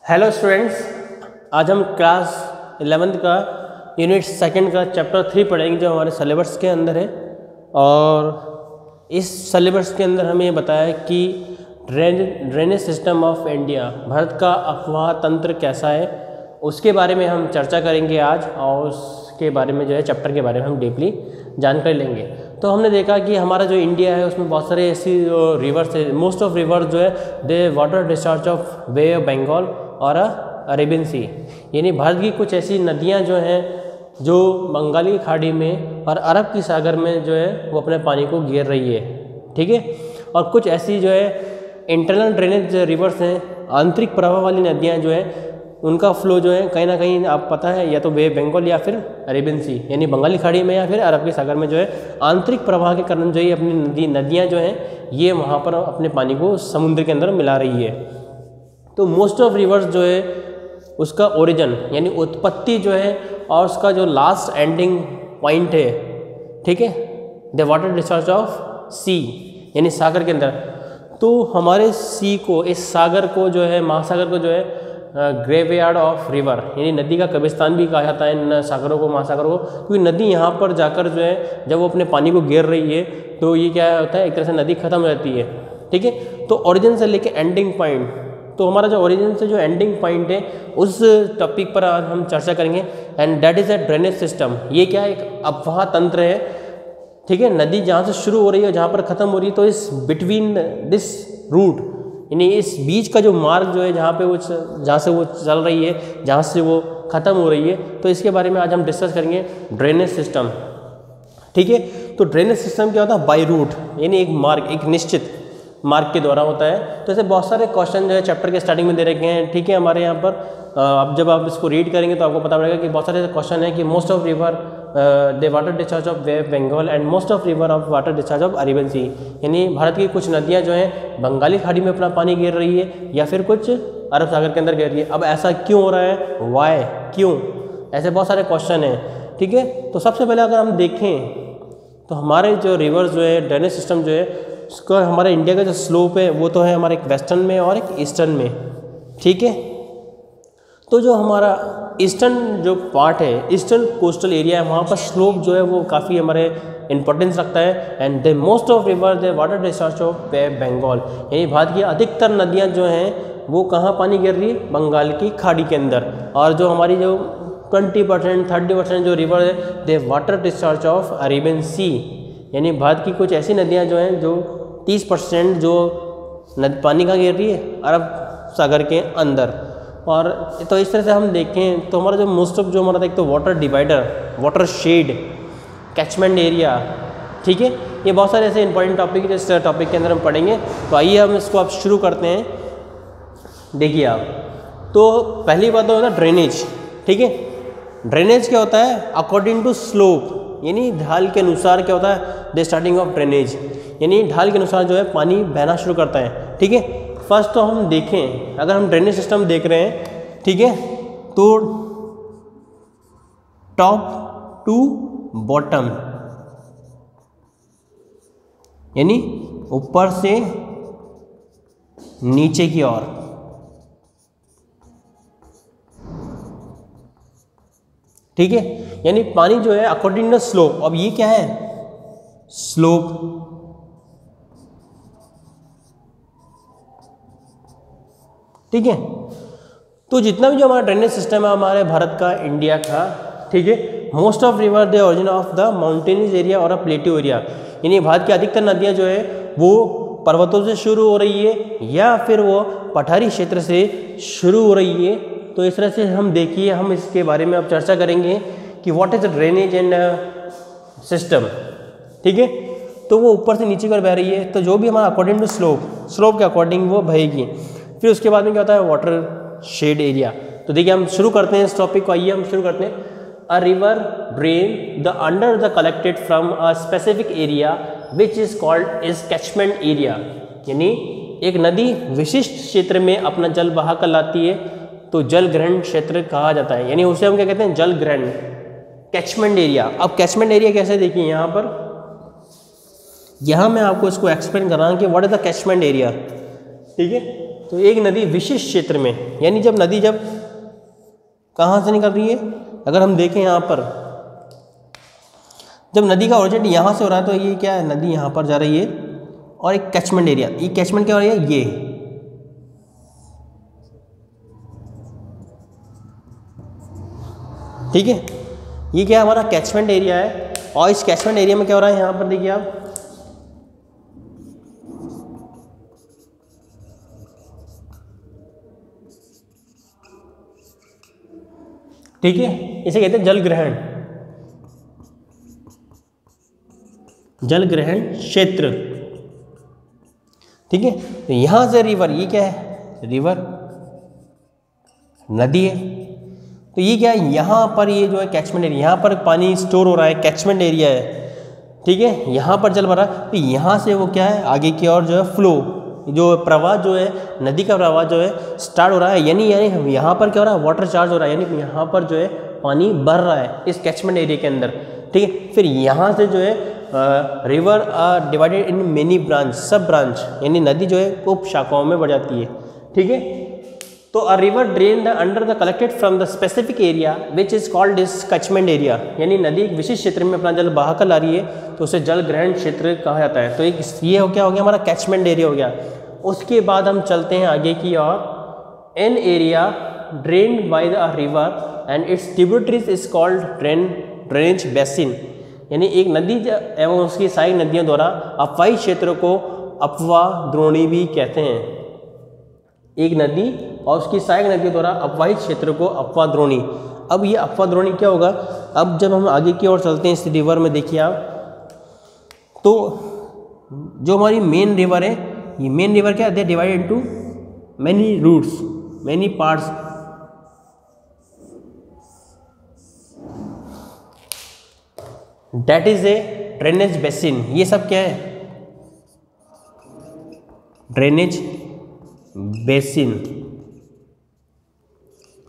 Hello students, आज हम class 11th का यूनिट 2 का चैप्टर 3 पढ़ेंगे जो हमारे सिलेबस के अंदर है। और इस सिलेबस के अंदर हमें बताया कि drainage system of India, Bharat का अफवाह तंत्र कैसा है, उसके बारे में हम चर्चा करेंगे आज। और उसके बारे में जो है चैप्टर के बारे में हम डीपली जानकारी लेंगे। तो हमने देखा कि हमारा जो इंडिया है उसमें बहुत सारे ऐसी रिवर्स है। मोस्ट ऑफ रिवर्स जो है the water discharge of Bay of Bengal और अरेबियन सी, यानी भारत की कुछ ऐसी नदियां जो हैं जो बंगाली की खाड़ी में और अरब की सागर में जो है वो अपने पानी को घेर रही है, ठीक है। और कुछ ऐसी जो है इंटरनल ड्रेनेज रिवर्स हैं, आंतरिक प्रवाह वाली नदियां जो है उनका फ्लो जो है कहीं ना कहीं आप पता है या तो बे बंगाल या फिर अरेबियन सी, यानी बंगाली खाड़ी में या फिर अरब के सागर में जो है आंतरिक प्रवाह के कारण जो है अपनी नदियाँ जो हैं ये वहाँ पर अपने पानी को समुद्र के अंदर मिला रही है। तो मोस्ट ऑफ रिवर्स जो है उसका ओरिजिन यानी उत्पत्ति जो है और उसका जो लास्ट एंडिंग पॉइंट है, ठीक है, द वाटर डिस्चार्ज ऑफ सी यानी सागर के अंदर। तो हमारे सी को, इस सागर को जो है, महासागर को जो है ग्रेवयार्ड ऑफ रिवर यानी नदी का कब्रिस्तान भी कहा जाता है इन सागरों को, महासागरों को, क्योंकि नदी यहाँ पर जाकर जो है जब वो अपने पानी को घेर रही है तो ये क्या होता है, एक तरह से नदी खत्म हो जाती है, ठीक है। तो ओरिजिन से लेके एंडिंग पॉइंट, तो हमारा जो ओरिजिन से जो एंडिंग पॉइंट है उस टॉपिक पर आज हम चर्चा करेंगे। And that is a drainage system. ये क्या है, एक अफवाह तंत्र है, ठीक है। नदी जहाँ से शुरू हो रही है जहाँ पर ख़त्म हो रही है, तो इस बिटवीन दिस रूट यानी इस बीच का जो मार्ग जो है जहाँ से वो चल रही है, जहाँ से वो ख़त्म हो रही है, तो इसके बारे में आज हम डिस्कस करेंगे ड्रेनेज सिस्टम, ठीक है। तो ड्रेनेज सिस्टम क्या होता है, बाई रूट यानी एक मार्ग, एक निश्चित मार्ग के द्वारा होता है। तो ऐसे बहुत सारे क्वेश्चन जो है चैप्टर के स्टार्टिंग में दे रखे हैं, ठीक है। हमारे यहाँ पर अब जब आप इसको रीड करेंगे तो आपको पता पड़ेगा कि बहुत सारे क्वेश्चन है कि most of river the water discharge of Bay Bengal and most of river of water discharge of Arabian Sea, यानी भारत की कुछ नदियाँ जो हैं बंगाली खाड़ी में अपना पानी घेर रही है या फिर कुछ अरब सागर के अंदर घेर रही है। अब ऐसा क्यों हो रहा है, वाई, क्यों, ऐसे बहुत सारे क्वेश्चन हैं, ठीक है। तो सबसे पहले अगर हम देखें तो हमारे जो रिवर्स जो है, ड्रेनेज सिस्टम जो है, उसका हमारे इंडिया का जो स्लोप है वो तो है हमारे एक वेस्टर्न में और एक ईस्टर्न में, ठीक है। तो जो हमारा ईस्टर्न जो पार्ट है, ईस्टर्न कोस्टल एरिया है, वहाँ पर स्लोप जो है वो काफ़ी हमारे इंपॉर्टेंस रखता है। And the most of river the water discharge of Bay Bengal, यानी भारत की अधिकतर नदियाँ जो हैं वो कहाँ पानी गिर रही है, बंगाल की खाड़ी के अंदर। और जो हमारी जो 20% 30% जो रिवर है the water discharge of Arabian Sea, यानी भारत की कुछ ऐसी नदियाँ जो हैं जो 30% जो पानी का गिर रही है अरब सागर के अंदर। और तो इस तरह से हम देखें तो हमारा जो मोस्ट ऑफ जो हमारा एक तो water divider, water shade, catchment area, ठीक है, ये बहुत सारे ऐसे इंपॉर्टेंट टॉपिक है जिस टॉपिक के अंदर हम पढ़ेंगे। तो आइए हम इसको अब शुरू करते हैं। देखिए आप, तो पहली बात तो होता है ड्रेनेज, ठीक है। ड्रेनेज क्या होता है, अकॉर्डिंग टू स्लोप यानी ढाल के अनुसार क्या होता है, द स्टार्टिंग ऑफ ड्रेनेज यानी ढाल के अनुसार जो है पानी बहना शुरू करता है, ठीक है। फर्स्ट तो हम देखें, अगर हम ड्रेनेज सिस्टम देख रहे हैं, ठीक है, तो टॉप टू बॉटम यानी ऊपर से नीचे की ओर, ठीक है, यानी पानी जो है अकॉर्डिंग टू स्लोप। अब ये क्या है, स्लोप, ठीक है। तो जितना भी जो हमारा ड्रेनेज सिस्टम है हमारे भारत का, इंडिया का, ठीक है, most of river the origin of the mountainous area और अ प्लेट्यू एरिया, यानी भारत की अधिकतर नदियाँ जो है वो पर्वतों से शुरू हो रही है या फिर वो पठारी क्षेत्र से शुरू हो रही है। तो इस तरह से हम देखिए, हम इसके बारे में अब चर्चा करेंगे कि what is drainage and system, ठीक है। तो वो ऊपर से नीचे कर बह रही है, तो जो भी हमारा अकॉर्डिंग टू स्लोप के अकॉर्डिंग वो बहेगी। फिर उसके बाद में क्या होता है, वाटर शेड एरिया। तो देखिए हम शुरू करते हैं इस टॉपिक को, आइए हम शुरू करते हैं। A river drain the under the collected from a specific area which is called is catchment area, यानी एक नदी विशिष्ट क्षेत्र में अपना जल बहा कर लाती है तो जल ग्रहण क्षेत्र कहा जाता है, यानी उसे हम क्या कहते हैं, जल ग्रहण, कैचमेंट एरिया। अब कैचमेंट एरिया कैसे, देखिए यहाँ पर, यहाँ मैं आपको इसको एक्सप्लेन कर रहा हूँ कि what is the catchment area, ठीक है। तो एक नदी विशिष्ट क्षेत्र में, यानी जब नदी जब कहाँ से निकल रही है, अगर हम देखें यहाँ पर जब नदी का ओरिजिन यहाँ से हो रहा है तो ये क्या है, नदी यहाँ पर जा रही है और एक कैचमेंट एरिया, ये कैचमेंट क्या हो रही है, ये ठीक है, ये क्या हमारा कैचमेंट एरिया है। और इस कैचमेंट एरिया में क्या हो रहा है, यहाँ पर देखिए आप, ठीक है, इसे कहते हैं जल ग्रहण, जल ग्रहण क्षेत्र, ठीक है। तो यहाँ से रिवर, ये क्या है, रिवर नदी है, तो ये क्या है, यहाँ पर ये जो है कैचमेंट एरिया, यहाँ पर पानी स्टोर हो रहा है, कैचमेंट एरिया है, ठीक है, यहाँ पर जल भरा, तो यहाँ से वो क्या है आगे की ओर जो है फ्लो, जो प्रवाह जो है नदी का प्रवाह जो है स्टार्ट हो रहा है, यानी यहाँ पर क्या हो रहा है, वाटर चार्ज हो रहा है, यानी यहाँ पर जो है पानी बढ़ रहा है इस कैचमेंट एरिया के अंदर, ठीक है। फिर यहाँ से जो है river are divided in many branch, sub branch, यानी नदी जो है उप शाखाओं में बढ़ जाती है, ठीक है। तो a river drain the under the collected from the specific area which is called इस कैचमेंट एरिया, यानी नदी एक विशिष्ट क्षेत्र में अपना जल बहा कर ला रही है तो उसे जल ग्रहण क्षेत्र कहा जाता है। तो एक ये क्या हो गया, हमारा कैचमेंट एरिया हो गया। उसके बाद हम चलते हैं आगे की ओर, an area drained by the river and its tributaries is called drainage basin, यानी एक नदी एवं उसकी सहायक नदियों द्वारा अपवाही क्षेत्र को अपवाह द्रोणी भी कहते हैं। एक नदी और उसकी सहायक नदियों द्वारा अपवाही क्षेत्र को अपवाह द्रोणी। अब ये अपवाह द्रोणी क्या होगा, अब जब हम आगे की ओर चलते हैं इस रिवर में, देखिए आप, तो जो हमारी मेन रिवर है, ये मेन रिवर क्या है, divided into many routes, many parts, that is a drainage basin. ये सब क्या है, ड्रेनेज बेसिन,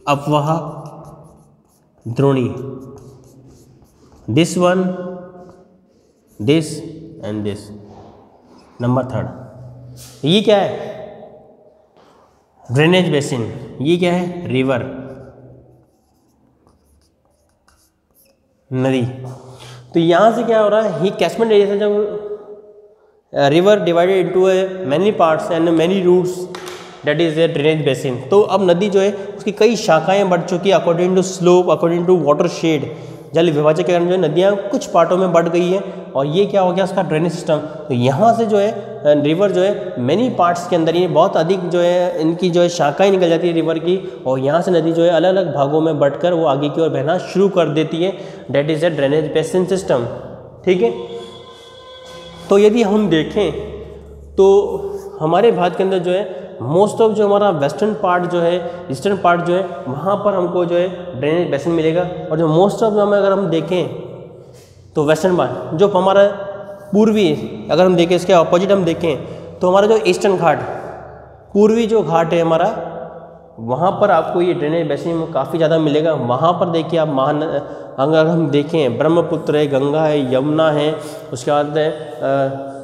अपवाह द्रोणी, this one, this and this, number 3। ये क्या है, ड्रेनेज बेसिन, ये क्या है, रिवर, नदी। तो यहाँ से क्या हो रहा है, ये कैचमेंट एरिया से जब river divided into many parts and many routes, that is a drainage basin. तो अब नदी जो है उसकी कई शाखाएं बढ़ चुकी है according to slope, according to watershed, जल विभाजक के कारण जो है नदियाँ कुछ पार्टों में बढ़ गई है और ये क्या हो गया उसका ड्रेनेज सिस्टम। तो यहाँ से जो है रिवर जो है मैनी पार्ट्स के अंदर, ये बहुत अधिक जो है इनकी जो है शाखाएं निकल जाती है रिवर की, और यहाँ से नदी जो है अलग अलग भागों में बढ़कर वो आगे की ओर बहना शुरू कर देती है, that is a drainage basin system, ठीक है। तो यदि हम देखें तो हमारे भारत के अंदर जो है मोस्ट ऑफ जो हमारा वेस्टर्न पार्ट जो है, ईस्टर्न पार्ट जो है, वहाँ पर हमको जो है ड्रेनेज बेसिन मिलेगा, और जो मोस्ट ऑफ हमें अगर हम देखें तो वेस्टर्न पार्ट जो हमारा पूर्वी, अगर हम देखें इसके अपोजिट हम देखें तो हमारा जो ईस्टर्न घाट, पूर्वी जो घाट है हमारा, वहाँ पर आपको ये ड्रेनेज बेसिन काफ़ी ज़्यादा मिलेगा। वहाँ पर देखिए आप अगर हम देखें ब्रह्मपुत्र है, गंगा है, यमुना है, उसके बाद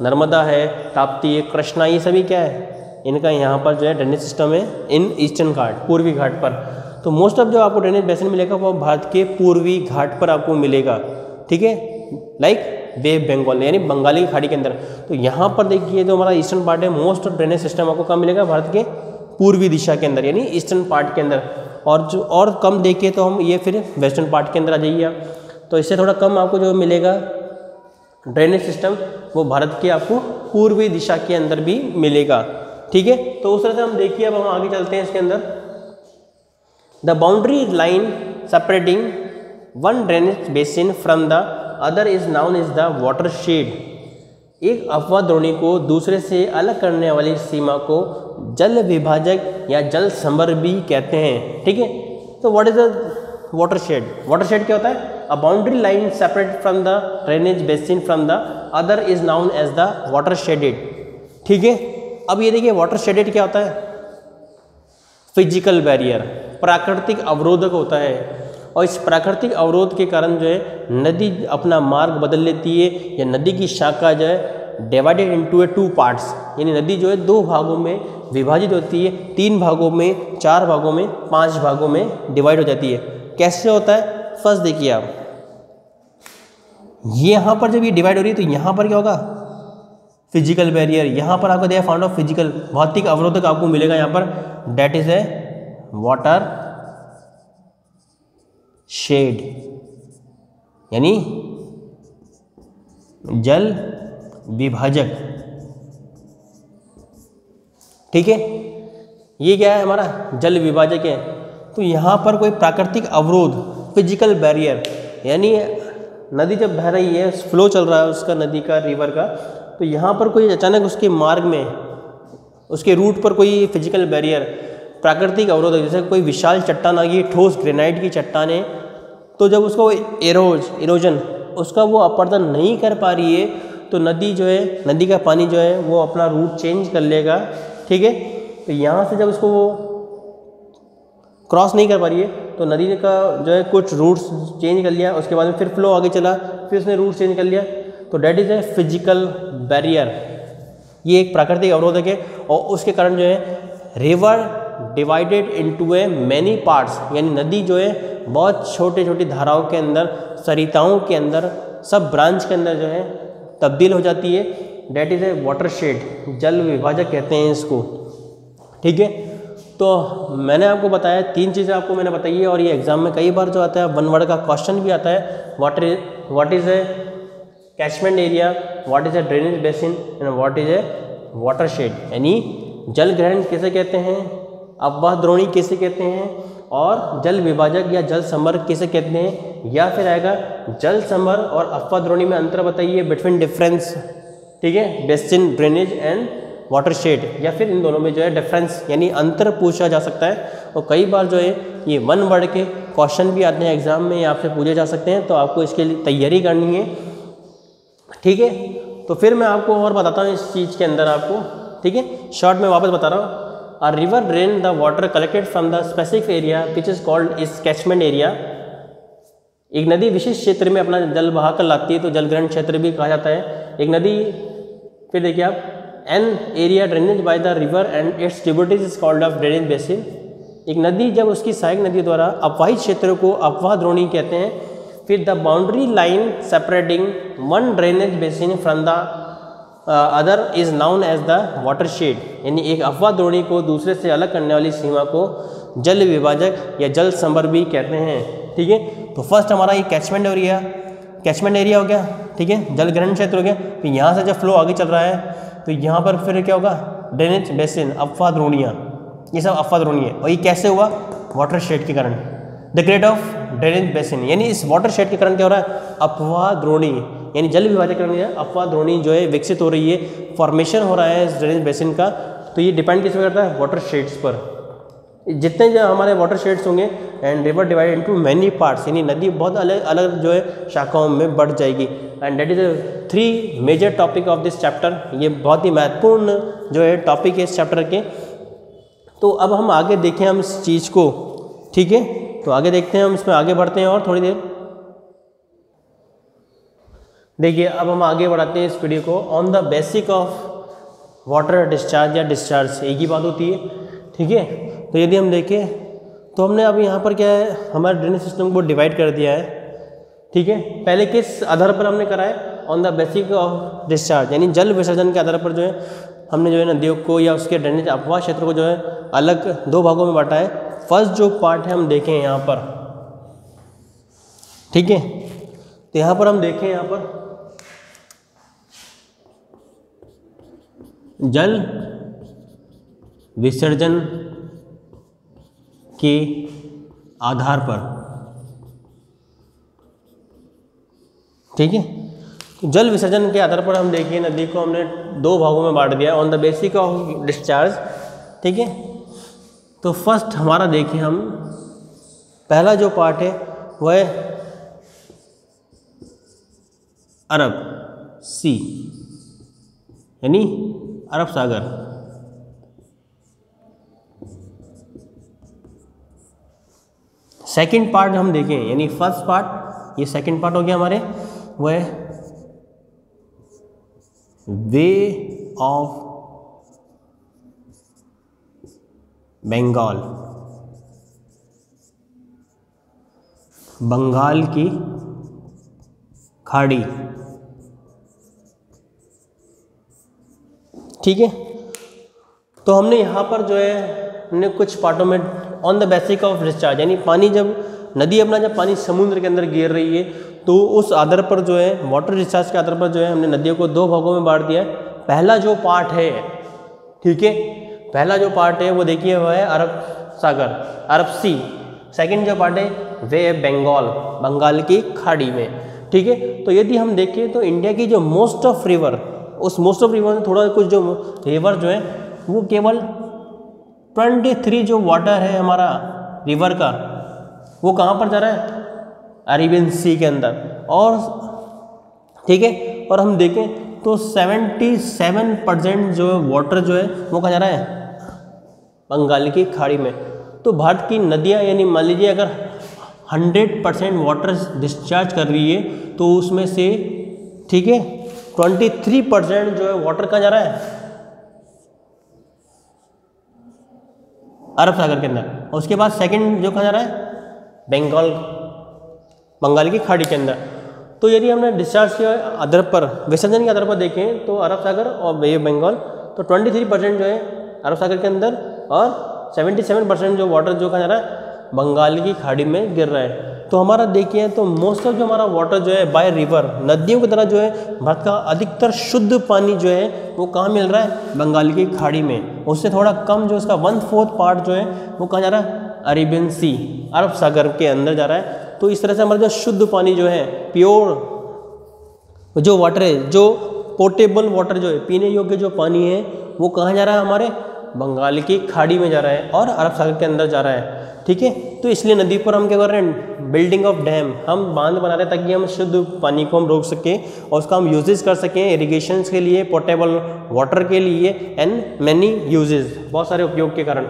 नर्मदा है, ताप्ती है, कृष्णा, ये सभी क्या है, इनका यहाँ पर जो है ड्रेनेज सिस्टम है इन ईस्टर्न घाट, पूर्वी घाट पर। तो मोस्ट ऑफ जो आपको ड्रेनेज बेसिन मिलेगा वो भारत के पूर्वी घाट पर आपको मिलेगा, ठीक है, लाइक बे बंगाल, यानी बंगाली की खाड़ी के अंदर। तो यहाँ पर देखिए जो हमारा ईस्टर्न पार्ट है, मोस्ट ऑफ ड्रेनेज सिस्टम आपको कहाँ मिलेगा, भारत के पूर्वी दिशा के अंदर, यानी ईस्टर्न पार्ट के अंदर। और जो और कम देखें तो हम ये फिर वेस्टर्न पार्ट के अंदर आ जाइए आप, तो इससे थोड़ा कम आपको जो मिलेगा ड्रेनेज सिस्टम, वो भारत के आपको पूर्वी दिशा के अंदर भी मिलेगा, ठीक है। तो उस तरह से हम देखिए, अब हम आगे चलते हैं इसके अंदर। The boundary line separating one drainage basin from the other is noun is the water shade. एक अपवाह द्रोणी को दूसरे से अलग करने वाली सीमा को जल विभाजक या जल संबर भी कहते हैं, ठीक है। तो what is the water shed? Water shed क्या होता है? A boundary line separate from the drainage basin from the other is known as the water shedded, ठीक है। अब ये देखिए वाटर शेडेड क्या होता है? फिजिकल बैरियर, प्राकृतिक अवरोधक होता है, और इस प्राकृतिक अवरोध के कारण जो है नदी अपना मार्ग बदल लेती है, या नदी की शाखा जो है डिवाइडेड इनटू ए 2 पार्ट्स, यानी नदी जो है 2 भागों में विभाजित होती है, 3 भागों में, 4 भागों में, 5 भागों में डिवाइड हो जाती है। कैसे होता है? फर्स्ट देखिए आप, ये यहाँ पर जब ये डिवाइड हो रही है तो यहाँ पर क्या होगा? Physical barrier. यहाँ पर आपको देखा फाउंड ऑफ फिजिकल, भौतिक अवरोधक आपको मिलेगा यहाँ पर, that is a watershed, यानी जल विभाजक। ठीक है, ये क्या है? हमारा जल विभाजक है। तो यहाँ पर कोई प्राकृतिक अवरोध, फिजिकल बैरियर, यानी नदी जब बह रही है, फ्लो चल रहा है उसका, नदी का, रिवर का, तो यहाँ पर कोई अचानक उसके मार्ग में, उसके रूट पर कोई फिजिकल बैरियर, प्राकृतिक अवरोध, जैसे कोई विशाल चट्टान आ गई, ठोस ग्रेनाइट की चट्टान है, तो जब उसको इरोजन उसका वो अपर्दन नहीं कर पा रही है, तो नदी जो है, नदी का पानी जो है वो अपना रूट चेंज कर लेगा। ठीक है, तो यहाँ से जब उसको वो क्रॉस नहीं कर पा रही है, तो नदी का जो है कुछ रूट्स चेंज कर लिया, उसके बाद में फिर फ्लो आगे चला, फिर उसने रूट चेंज कर लिया, तो that is a physical barrier. ये एक प्राकृतिक अवरोधक है, और उसके कारण जो है रिवर डिवाइडेड इनटू ए मैनी पार्ट्स, यानी नदी जो है बहुत छोटे छोटी धाराओं के अंदर, सरिताओं के अंदर, सब ब्रांच के अंदर जो है तब्दील हो जाती है। That is a watershed, जल विभाजक कहते हैं इसको। ठीक है, तो मैंने आपको बताया 3 चीज़ें आपको मैंने बताई है, और ये एग्जाम में कई बार जो आता है 1 वर्ड का क्वेश्चन भी आता है। What is a catchment area, what is a drainage basin and what is a watershed, यानी जल ग्रहण किसे कहते हैं, अपवाह द्रोणी किसे कहते हैं, और जल विभाजक या जल संभर किसे कहते हैं, या फिर आएगा जल संभर और अपवाह द्रोणी में अंतर बताइए, बिटवीन डिफरेंस। ठीक है, basin, drainage and water shade, या फिर इन दोनों में जो है डिफरेंस यानी अंतर पूछा जा सकता है। और कई बार जो है ये 1 वर्ड के क्वेश्चन भी आते हैं एग्जाम में, ये आपसे पूछे जा सकते हैं, तो आपको इसके लिए तैयारी करनी है। ठीक है, तो फिर मैं आपको और बताता हूँ इस चीज़ के अंदर आपको। ठीक है, शॉर्ट में वापस बता रहा हूँ। A river drain the water collected from the specific area which is called is catchment area। एक नदी विशिष्ट क्षेत्र में अपना जल बहा कर लाती है, तो जलग्रहण क्षेत्र भी कहा जाता है। एक नदी, फिर देखिए आप, an area drainage bye the river and its tributaries is called off drainage basin. एक नदी जब उसकी सहायक नदी द्वारा अपवाहित क्षेत्र को अपवाह द्रोणी कहते हैं। फिर the boundary line separating one drainage basin from the other is known as the water shade, यानी एक अपवाह द्रोणी को दूसरे से अलग करने वाली सीमा को जल विभाजक या जल संभर भी कहते हैं। ठीक है, तो फर्स्ट हमारा ये कैचमेंट एरिया हो गया। ठीक है, जल ग्रहण क्षेत्र हो गया। फिर यहाँ से जब फ्लो आगे चल रहा है, तो यहाँ पर फिर क्या होगा? ड्रेनेज बेसिन, अपवाह द्रोणियाँ, ये सब अपवाह द्रोणी है। और ये कैसे हुआ? वाटर शेड के कारण, the grade of drainage basin, यानी इस वाटर शेड के कारण क्या हो रहा है? अपवाह द्रोणी, यानी जल विभाजक कारण अपवाह द्रोणी जो है विकसित हो रही है, फॉर्मेशन हो रहा है इस ड्रेनेज बेसिन का। तो ये डिपेंड किस पे करता है? वाटर शेड्स पर। जितने जो हमारे वाटर शेड्स होंगे, and river divide into many parts, यानी नदी बहुत अलग अलग जो है शाखाओं में बढ़ जाएगी। And that is 3 major topic of this chapter. ये बहुत ही महत्वपूर्ण जो है टॉपिक है इस चैप्टर के। तो अब हम आगे देखें हम इस चीज़ को। ठीक है, तो आगे देखते हैं, हम इसमें आगे बढ़ते हैं और थोड़ी देर। देखिए, अब हम आगे बढ़ाते हैं इस वीडियो को। On the basic of water discharge या डिस्चार्ज, एक ही बात होती है। ठीक है, तो यदि हम देखें तो हमने अब यहाँ पर क्या है, हमारे ड्रेनेज सिस्टम को डिवाइड कर दिया है। ठीक है, पहले किस आधार पर हमने करा है? On the basic of discharge, यानी जल विसर्जन के आधार पर जो है हमने जो है नदियों को या उसके ड्रेनेज अपवाह क्षेत्र को जो है अलग 2 भागों में बांटा है। फर्स्ट जो पार्ट है हम देखें यहाँ पर। ठीक है, तो यहाँ पर हम देखें, यहाँ पर जल विसर्जन के आधार पर। ठीक है, तो जल विसर्जन के आधार पर हम देखिए नदी को हमने 2 भागों में बांट दिया on the basic of discharge. ठीक है, तो फर्स्ट हमारा देखिए हम पहला जो पार्ट है वह है अरब सी, यानी अरब सागर। सेकंड पार्ट हम देखें, यानी फर्स्ट पार्ट, ये सेकंड पार्ट हो गया हमारे, वह है वे ऑफ बंगाल, बंगाल की खाड़ी। ठीक है, तो हमने यहाँ पर जो है हमने कुछ पार्टों में on the basic of discharge, यानी पानी जब नदी अपना जब पानी समुद्र के अंदर गिर रही है तो उस आधार पर जो है वाटर डिस्चार्ज के आधार पर जो है हमने नदियों को दो भागों में बांट दिया है। पहला जो पार्ट है, ठीक है, पहला जो पार्ट है वो देखिए वो है अरब सागर, अरब सी। सेकंड जो पार्ट है वे बंगाल, बंगाल की खाड़ी में। ठीक है, तो यदि हम देखें तो इंडिया की जो मोस्ट ऑफ रिवर, उस मोस्ट ऑफ रिवर में थोड़ा कुछ जो रिवर जो है वो केवल 23 जो वाटर है हमारा रिवर का वो कहाँ पर जा रहा है, अरेबियन सी के अंदर। और ठीक है, और हम देखें तो 77% जो वाटर जो है वो कहाँ जा रहा है, बंगाल की खाड़ी में। तो भारत की नदियाँ यानी मान लीजिए अगर 100% वाटर डिस्चार्ज कर रही है तो उसमें से, ठीक है, 23% जो है वाटर कहाँ जा रहा है, अरब सागर के अंदर। और उसके बाद सेकंड जो कहाँ जा रहा है, बंगाल, बंगाल की खाड़ी के अंदर। तो यदि हमने डिस्चार्ज के आधार पर, विसर्जन के आधार पर देखें तो अरब सागर और बे बंगाल, तो 23% जो है अरब सागर के अंदर और 77% जो वाटर जो कहाँ जा रहा है, बंगाल की खाड़ी में गिर रहा है। तो हमारा देखिए तो मोस्ट ऑफ जो हमारा वाटर जो है बाय रिवर, नदियों की तरह जो है भारत का अधिकतर शुद्ध पानी जो है वो कहाँ मिल रहा है, बंगाल की खाड़ी में। उससे थोड़ा कम जो उसका 1/4 पार्ट जो है वो कहाँ जा रहा है, अरेबियन सी, अरब सागर के अंदर जा रहा है। तो इस तरह से हमारा जो शुद्ध पानी जो है, प्योर जो वाटर है, जो पोर्टेबल वाटर जो है, पीने योग्य जो पानी है वो कहाँ जा रहा है, हमारे बंगाल की खाड़ी में जा रहा है और अरब सागर के अंदर जा रहा है। ठीक है, तो इसलिए नदी पर हम क्या कर रहे हैं, बिल्डिंग ऑफ डैम, हम बांध बना रहे हैं ताकि हम शुद्ध पानी को हम रोक सकें और उसका हम यूजेस कर सकें, इरिगेशन के लिए, पोर्टेबल वाटर के लिए एंड मैनी यूजेस, बहुत सारे उपयोग के कारण।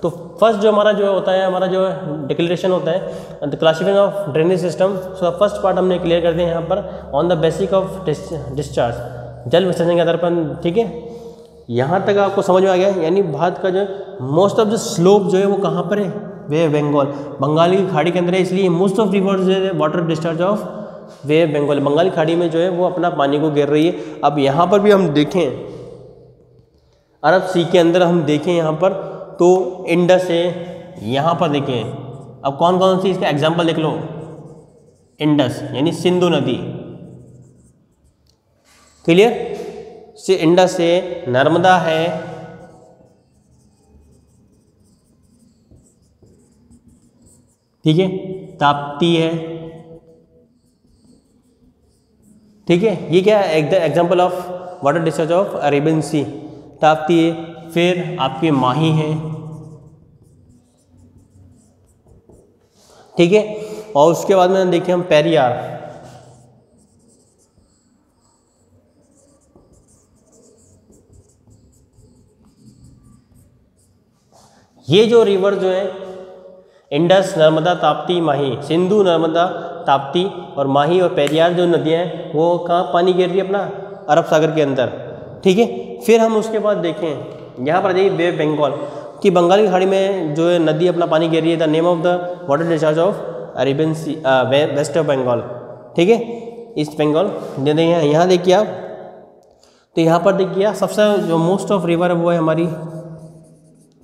तो फर्स्ट जो हमारा जो होता है, हमारा जो डिक्लेरेशन होता है the classification of drainage system. So first part हमने क्लियर कर दिया यहाँ पर on the basic of discharge, जल विसर्जन के आधार पर। ठीक है, यहाँ तक आपको समझ में आ गया। यानी भारत का जो मोस्ट ऑफ द स्लोप जो है वो कहाँ पर है, वे बंगाल, बंगाल की खाड़ी के अंदर है। इसलिए मोस्ट ऑफ रिवर जो है वाटर डिस्चार्ज ऑफ वे बंगाल, बंगाल की खाड़ी में जो है वो अपना पानी को गिर रही है। अब यहाँ पर भी हम देखें अरब सी के अंदर हम देखें यहाँ पर तो इंडस है, यहाँ पर देखें अब कौन कौन सी इसका एग्जाम्पल देख लो, इंडस यानी सिंधु नदी, क्लियर, से इंडस है, नर्मदा है, ठीक है, ताप्ती है। ठीक है, ये क्या है, example of water discharge of Arabian Sea, Tapti है। फिर आपके माही है, ठीक है, और उसके बाद में देखिए हम पेरियार, ये जो रिवर जो है इंडस, नर्मदा, ताप्ती, माही, सिंधु, नर्मदा, ताप्ती और माही और पेरियार जो नदियाँ हैं वो कहाँ पानी गिर रही है, अपना अरब सागर के अंदर। ठीक है, फिर हम उसके बाद देखें यहाँ पर देखिए वे बंगाल कि बंगाल की खाड़ी में जो है नदी अपना पानी गिर रही है। The name of the water discharge of Arabian sea, west of Bengal, ठीक है, ईस्ट बंगाल। यहाँ देखिए आप, तो यहाँ पर देखिए आप सबसे जो मोस्ट ऑफ रिवर है वो है हमारी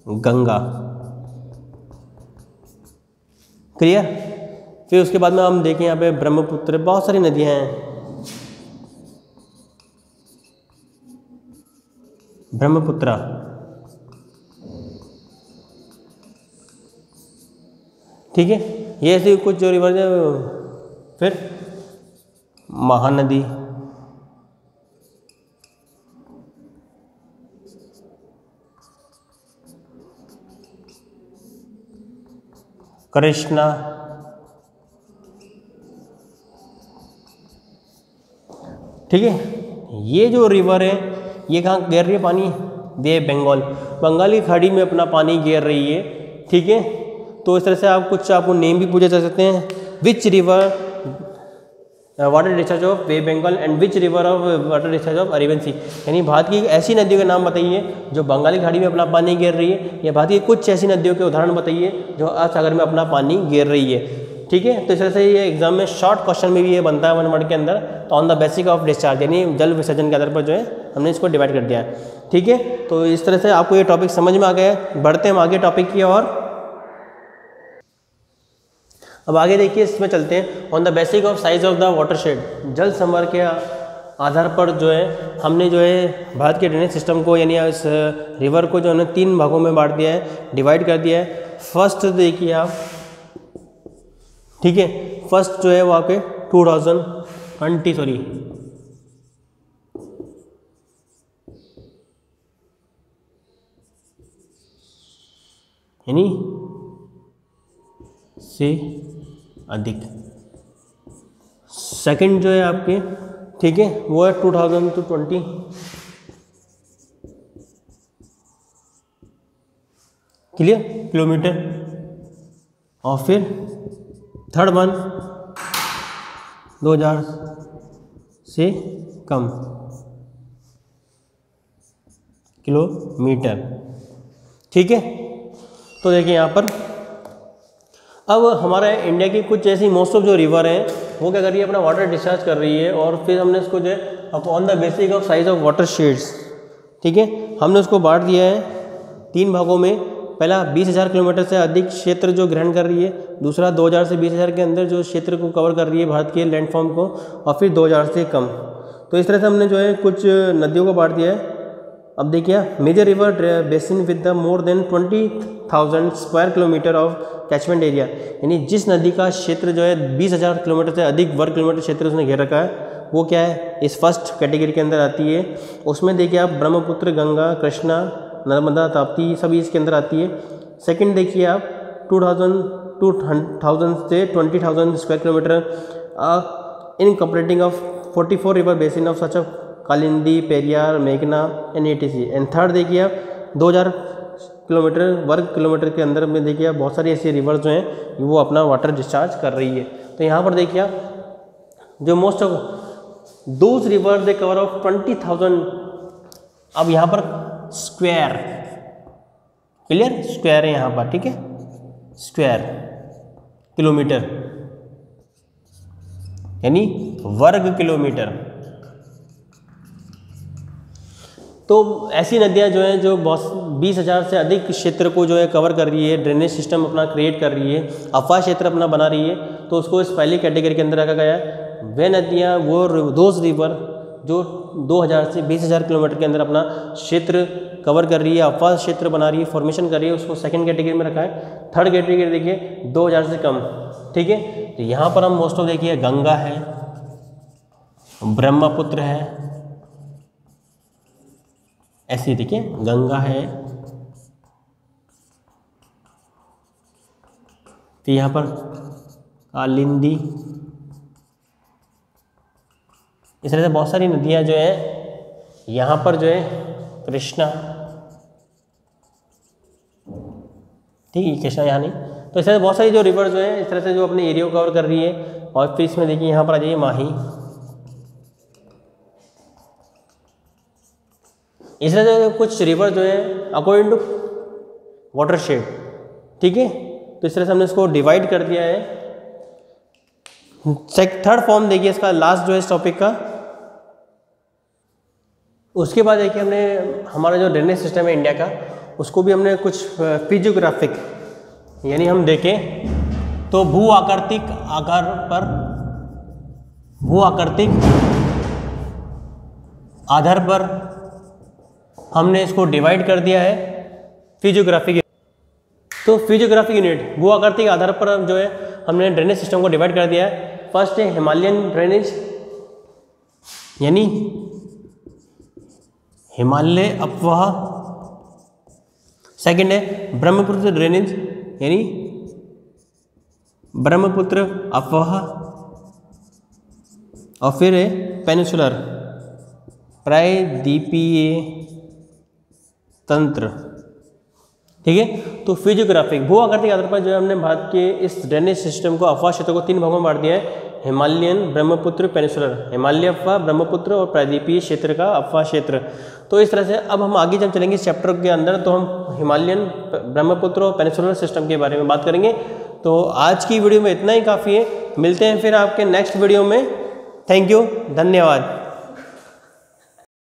गंगा, क्लियर। फिर उसके बाद में हम देखें यहाँ पे ब्रह्मपुत्र, बहुत सारी नदियाँ हैं, ब्रह्मपुत्र, ठीक है, ये ऐसे कुछ जो रिवर है। फिर महानदी, कृष्णा, ठीक है, ये जो रिवर है ये कहाँ गिर रही है पानी, वे बंगाल, बंगाल की खाड़ी में अपना पानी गिर रही है। ठीक है, तो इस तरह से आप कुछ आपको नेम भी पूछे जा सकते हैं। Which river water discharge of way Bengal and which river of water discharge of Arabian Sea, यानी भारत की ऐसी नदियों के नाम बताइए जो बंगाली खाड़ी में अपना पानी गिर रही है, या भारत की कुछ ऐसी नदियों के उदाहरण बताइए जो अरब सागर में अपना पानी गिर रही है। ठीक है, तो इस तरह से ये एग्जाम में शॉर्ट क्वेश्चन में भी ये बनता है 1 वर्ड के अंदर। तो on the basic of discharge यानी जल विसर्जन के आधार पर जो है हमने इसको डिवाइड कर दिया है। ठीक है, तो इस तरह से आपको ये टॉपिक समझ में आ गया है। बढ़ते हैं हम आगे टॉपिक की ओर। अब आगे देखिए, इसमें चलते हैं। On the basic of size of the watershed, जल संवर के आधार पर जो है हमने जो है भारत के ड्रेनेज सिस्टम को यानी इस रिवर को जो है 3 भागों में बांट दिया है, डिवाइड कर दिया है। फर्स्ट देखिए आप, ठीक है, फर्स्ट जो है वो आपके 2020 यानी से अधिक। सेकंड जो है आपके, ठीक है, वो है 2020 क्लियर किलोमीटर। और फिर थर्ड वन 2000 से कम किलोमीटर। ठीक है, तो देखिए यहाँ पर अब हमारा इंडिया की कुछ ऐसी मोस्ट ऑफ जो रिवर हैं वो क्या कर रही है, अपना वाटर डिस्चार्ज कर रही है। और फिर हमने इसको जो है अब on the basic of size of water shades, ठीक है, हमने उसको बांट दिया है 3 भागों में। पहला 20,000 किलोमीटर से अधिक क्षेत्र जो ग्रहण कर रही है, दूसरा 2000 से 20,000 के अंदर जो क्षेत्र को कवर कर रही है भारत के लैंडफॉर्म को, और फिर 2000 से कम। तो इस तरह से हमने जो है कुछ नदियों को बांट दिया है। अब देखिए, major river basin with the more than 20,000 square kilometre of catchment area, यानी जिस नदी का क्षेत्र जो है 20,000 किलोमीटर से अधिक वर्ग किलोमीटर क्षेत्र उसने घेर रखा है, वो क्या है, इस फर्स्ट कैटेगरी के अंदर आती है। उसमें देखिए आप ब्रह्मपुत्र, गंगा, कृष्णा, नर्मदा, ताप्ती सभी इसके अंदर आती है। सेकंड देखिए आप 2000 से 20,000 square kilometre in comprising of 44 river basin of such of Kalindi, Periyar, मेघना एंड एटीसी। एंड थर्ड देखिए आप 2000 किलोमीटर वर्ग किलोमीटर के अंदर में देखिए आप बहुत सारी ऐसी रिवर जो हैं वो अपना वाटर डिस्चार्ज कर रही है। तो यहाँ पर देखिए आप जो most of those river they cover of 20,000, अब यहाँ पर स्क्वायर, क्लियर, स्क्वायर है यहाँ पर, ठीक है, स्क्वायर किलोमीटर यानी वर्ग किलोमीटर। तो ऐसी नदियाँ जो हैं जो 20,000 से अधिक क्षेत्र को जो है कवर कर रही है, ड्रेनेज सिस्टम अपना क्रिएट कर रही है, अफवाह क्षेत्र अपना बना रही है, तो उसको इस पहली कैटेगरी के अंदर रखा गया है। वे नदियाँ, वो दोज रिवर जो 2000 से 20,000 किलोमीटर के अंदर अपना क्षेत्र कवर कर रही है, अफवाह क्षेत्र बना रही है, फॉर्मेशन कर रही है, उसको सेकंड कैटेगरी में रखा है। थर्ड कैटेगरी देखिए 2000 से कम, ठीक है। तो यहाँ पर हम मोस्ट ऑफ देखिए गंगा है, ब्रह्मपुत्र है, ऐसी देखिए गंगा है, तो यहाँ पर कालिंदी, इस तरह से बहुत सारी नदियाँ जो है यहाँ पर जो है कृष्णा, ठीक है, कृष्णा यहाँ नहीं, तो इस तरह से बहुत सारी जो रिवर जो है इस तरह से जो अपने एरिया को कवर कर रही है। और फिर इसमें देखिए यहाँ पर आ जाइए माही, इस तरह से कुछ रिवर जो है अकॉर्डिंग टू वाटरशेड, ठीक है, तो इस तरह से हमने इसको डिवाइड कर दिया है। थर्ड फॉर्म देखिए इसका लास्ट जो है इस टॉपिक का। उसके बाद देखिए हमने हमारा जो ड्रेनेज सिस्टम है इंडिया का, उसको भी हमने कुछ फिजियोग्राफिक यानी हम देखें तो भू आकृतिक आकार पर, भू आकृतिक आधार पर हमने इसको डिवाइड कर दिया है फिजियोग्राफिक। तो फिजियोग्राफिक यूनिट भू आकृतिक आधार पर जो है हमने ड्रेनेज सिस्टम को डिवाइड कर दिया है। फर्स्ट है हिमालयन ड्रेनेज यानी हिमालय अपवाह, सेकंड है ब्रह्मपुत्र ड्रेनेज यानी ब्रह्मपुत्र अपवाह, और फिर है पेनिसुलर प्रायद्वीपीय तंत्र, ठीक है। तो फिजियोग्राफिक भू आकृतिक आधार पर जो है हमने भारत के इस ड्रेनेज सिस्टम को, अफवाह क्षेत्र को 3 भागों में बांट दिया है। हिमालयन ब्रह्मपुत्र पेनिसुलर, हिमालय अफवाह, ब्रह्मपुत्र और प्रायद्वीपीय क्षेत्र का अफवाह क्षेत्र। तो इस तरह से अब हम आगे जब चलेंगे इस चैप्टर के अंदर तो हम हिमालयन, ब्रह्मपुत्र और पेनिसुलर सिस्टम के बारे में बात करेंगे। तो आज की वीडियो में इतना ही काफ़ी है, मिलते हैं फिर आपके नेक्स्ट वीडियो में। थैंक यू, धन्यवाद।